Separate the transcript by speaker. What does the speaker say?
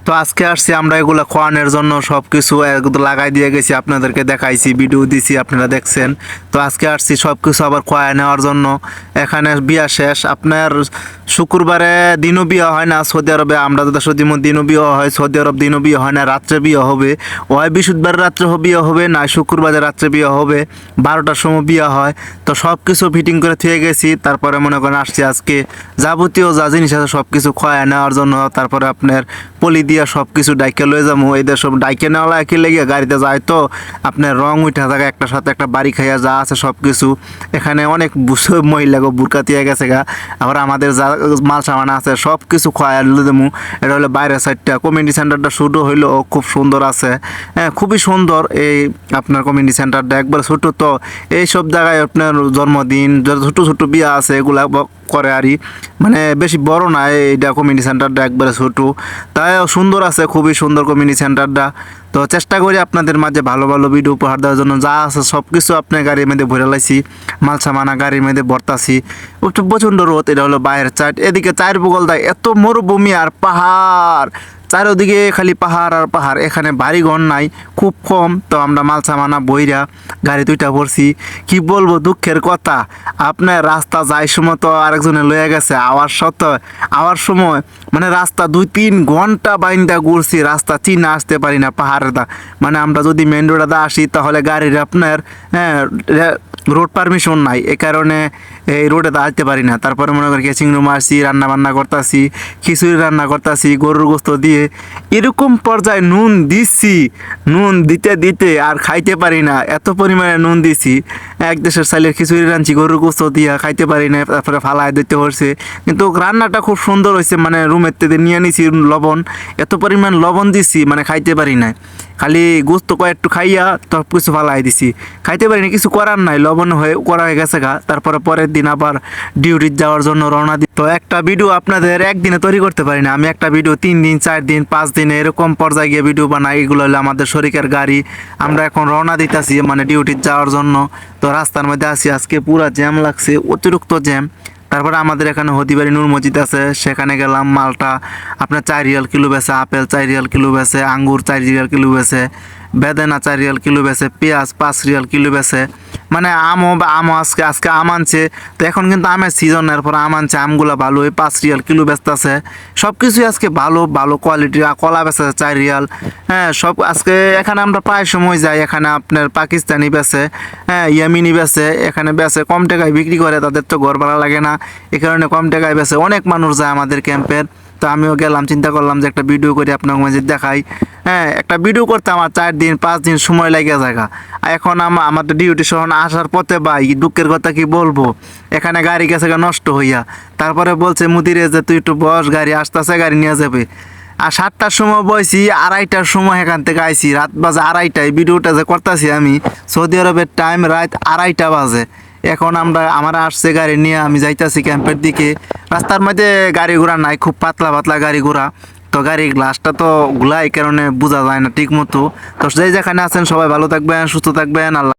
Speaker 1: তো আজকে আসছি আমরা এগুলা খোয়ানোর জন্য সবকিছু একদম লাগাই দিয়ে গেছি, আপনাদেরকে দেখাইছি, ভিডিও দিছি, আপনারা দেখছেন। তো আজকে আসছি সবকিছু আবার খোয়ায় নেওয়ার জন্য। এখানে বিয়া শেষ, আপনার শুক্রবারে দিনও বিয়ে হয় না সৌদি আরবে। আমরা তো দেশের দিনও বিয়ে হয়, সৌদি আরব দিনও বিয়ে হয় না, রাত্রে বিয়ে হবে। ওই বৃহস্পতিবার রাত্রে বিয়ে হবে না, শুক্রবারে রাত্রে বিয়ে হবে, 12টার সময় বিয়ে হয়। তো সব কিছু ফিটিং করে থুয়ে গেছি, তারপরে মনে করেন আসছি আজকে যাবতীয় যা জিনিস আছে সব কিছু খোয়ায় নেওয়ার জন্য। তারপরে আপনার পলি দিয়া সব কিছু ডাইকে লয়ে যাবো। এদের সব ডাইকে নেওয়া একই লেগে গাড়িতে যায়, তো আপনার রং উঠা থাকে একটার সাথে একটা, বাড়ি খাইয়া যা আছে সব কিছু। এখানে অনেক মহিলা বুরকা দিয়ে গেছে গা। আবার আমাদের যা মাল সামান আছে সব কিছু খোয়ায় দেবো। এটা হলো বাইরের সাইডটা। কমিউনিটি সেন্টারটা শুরু হইলো, খুব সুন্দর আছে, হ্যাঁ খুবই সুন্দর। এই আপনার কমিউনিটি সেন্টারটা একবার ছোটো, তো এইসব জায়গায় আপনার জন্মদিন, ছোটো ছোটো বিয়া আছে এগুলা করে আরই, মানে বেশি বড় না এইটা কমিউনিটি সেন্টারটা, একবারে ছোটো। তাই সুন্দর আছে, খুবই সুন্দর কমিউনিটি সেন্টারটা। তো চেষ্টা করি আপনাদের মাঝে ভালো ভালো ভিডিও উপহার দেওয়ার জন্য। যা আছে সব কিছু আপনার গাড়ির মধ্যে ভরে লাইছি, মাল সামানা গাড়ির মধ্যে ভরতাছি। প্রচণ্ড রোদ, এটা হলো বাইরের সাইড। এদিকে চায়ের বগল দেয় এত মরুভূমি আর পাহাড়, চারিদিকে খালি পাহাড় আর পাহাড়। এখানে বাড়িঘর নাই, খুব কম। তো আমরা মাল সামানা বইরা গাড়ি দুইটা ভরছি। কি বলবো, দুঃখের কথা, আপনার রাস্তা যাই সময় তো আরেকজনে লয়ে গেছে আওয়ার সময়, মানে রাস্তা 2-3 ঘন্টা বাইন্দা ঘুরছি, রাস্তা চিনা আসতে পারি না পাহাড়ের দা। মানে আমরা যদি মেন রোডে আসি তাহলে গাড়ির আপনার রোড পারমিশন নাই, এ কারণে এই রোডে আসতে পারি না। তারপরে মনে করি কেচিং রুম আসছি, রান্না বান্না করতেছি, খিচুড়ি রান্না করতেছি গরুর গোস্ত দিয়ে। এরকম পর্যায়ে নুন দিচ্ছি, নুন দিতে দিতে আর খাইতে পারি না, এত পরিমাণে নুন দিছি। এক দেশের চাইলের খিচুড়ি রাঁধছি গরুর গোস্ত দিয়া, খাইতে পারি না, তারপরে ফালায় দিতে হচ্ছে। কিন্তু রান্নাটা খুব সুন্দর হয়েছে, মানে রুমের থেকে নিয়ে নিছি লবণ, এত পরিমাণ লবণ দিছি মানে খাইতে পারি না। খালি গোস্ত একটু খাইয়া সব কিছু ফালাই দিছি, খাইতে পারিনি, কিছু করার নাই, লবণ করা হয়ে গেছে গা। তারপরে পরের দিন আবার ডিউটি যাওয়ার জন্য রওনা দিই। তো একটা ভিডিও আপনাদের একদিনে তৈরি করতে পারি না আমি, একটা ভিডিও 3 দিন 4 দিন 5 দিনে এরকম পর্যায়ে গিয়ে ভিডিও বানাই। এগুলো হলো আমাদের শরিকের গাড়ি, আমরা এখন রওনা দিতেছি মানে ডিউটি যাওয়ার জন্য। তো রাস্তার মধ্যে আছি, আজকে পুরা জ্যাম লাগছে, অতিরিক্ত জ্যাম। তারপরে আমাদের এখানে হতিবাড়ি নূর মসজিদ আছে, সেখানে গেলাম। মালটা আপনার 4 রিয়াল কিলো বেছে, আপেল 4 রিয়াল কিলো বেছে, আঙ্গুর 4 রিয়াল কিলো বেছে, বেদানা 4 রিয়াল কিলো বেছে, পেঁয়াজ 5 রিয়াল কিলো বেছে। মানে আমও আজকে আম আনছে। তো এখন কিন্তু আমের সিজন, এরপর আম আনছে, আমগুলো ভালো, 5 রিয়াল কিলো বেচতেছে। সব কিছুই আজকে ভালো ভালো কোয়ালিটির। কলা বেচে 4 রিয়াল, হ্যাঁ সব আজকে। এখানে আমরা প্রায় সময় যাই, এখানে আপনার পাকিস্তানি বেচে, হ্যাঁ ইয়ামিনি বেচে, এখানে বেচে কম টাকায় বিক্রি করে, তাদের তো ঘর ভাড়া লাগে না, এ কারণে কম টাকায় বেচে। অনেক মানুষ যায় আমাদের ক্যাম্পের। তো আমিও গেলাম, চিন্তা করলাম যে একটা ভিডিও করে আপনার মাঝে দেখাই। হ্যাঁ একটা ভিডিও করতে আমার 4 দিন 5 দিন সময় লাগে জায়গা। এখন আমাদের ডিউটি শহর আসার পথে ভাই দুঃখের কথা কি বলবো, এখানে গাড়ি গেছে নষ্ট হইয়া। তারপরে বলছে মুদিরে যে তুই একটু বস, গাড়ি আসতেছে, গাড়ি নিয়ে যাবে। আর 7টার সময় বইছি, 2:30টার সময় এখান থেকে আইছি, রাত বাজে 2:30টায়। ভিডিওটা যে করতেছি আমি, সৌদি আরবের টাইম রাত 2:30 বাজে। এখন আমার আসছে গাড়ি নিয়ে, আমি যাইতাছি ক্যাম্পের দিকে। রাস্তার মধ্যে গাড়ি ঘোড়া নাই, খুব পাতলা পাতলা গাড়ি ঘোড়া। তো গাড়ির গ্লাসটা তো গুলা, এই কারণে বোঝা যায় না ঠিক মতো। তো যেখানে আছেন সবাই ভালো থাকবেন, সুস্থ থাকবেন, আল্লাহ।